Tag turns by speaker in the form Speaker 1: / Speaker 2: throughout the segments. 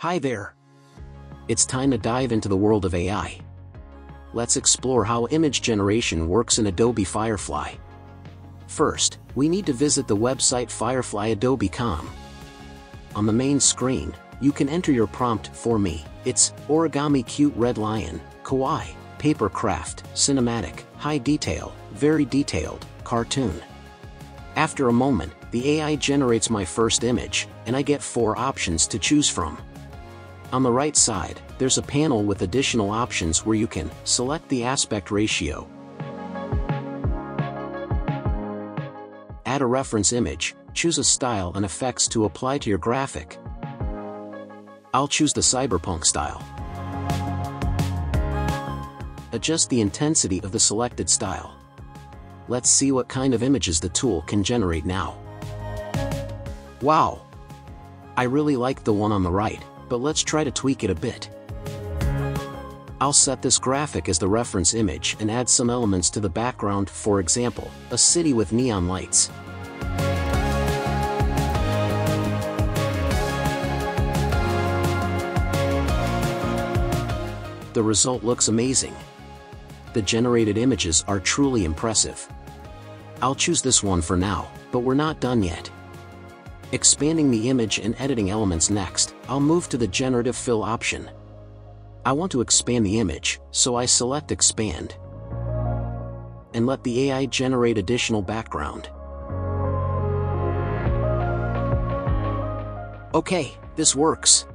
Speaker 1: Hi there. It's time to dive into the world of AI. Let's explore how image generation works in Adobe Firefly. First, we need to visit the website firefly.adobe.com. On the main screen, you can enter your prompt for me. It's origami cute red lion, kawaii, paper craft, cinematic, high detail, very detailed, cartoon. After a moment, the AI generates my first image, and I get 4 options to choose from. On the right side, there's a panel with additional options where you can select the aspect ratio, add a reference image, choose a style and effects to apply to your graphic. I'll choose the cyberpunk style. Adjust the intensity of the selected style. Let's see what kind of images the tool can generate now. Wow! I really like the one on the right, but let's try to tweak it a bit. I'll set this graphic as the reference image and add some elements to the background, for example, a city with neon lights. The result looks amazing. The generated images are truly impressive. I'll choose this one for now, but we're not done yet. Expanding the image and editing elements next, I'll move to the generative fill option. I want to expand the image, so I select expand and let the AI generate additional background. Okay, this works.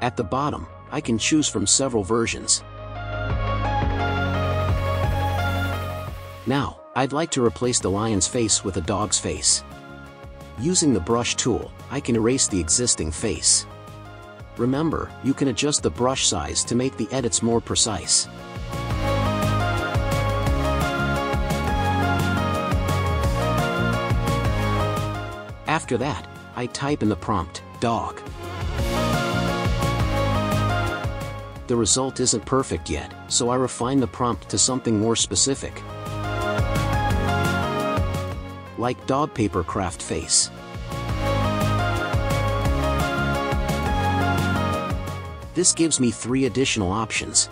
Speaker 1: At the bottom, I can choose from several versions. Now, I'd like to replace the lion's face with a dog's face. Using the brush tool, I can erase the existing face. Remember, you can adjust the brush size to make the edits more precise. After that, I type in the prompt, dog. The result isn't perfect yet, so I refine the prompt to something more specific, like dog paper craft face. This gives me 3 additional options.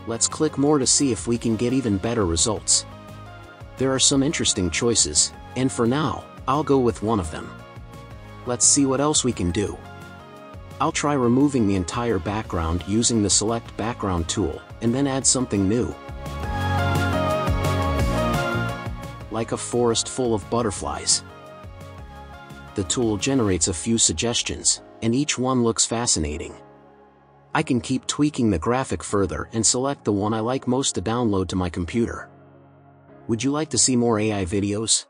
Speaker 1: Let's click more to see if we can get even better results. There are some interesting choices, and for now, I'll go with one of them. Let's see what else we can do. I'll try removing the entire background using the Select Background tool, and then add something new, like a forest full of butterflies. The tool generates a few suggestions, and each one looks fascinating. I can keep tweaking the graphic further and select the one I like most to download to my computer. Would you like to see more AI videos?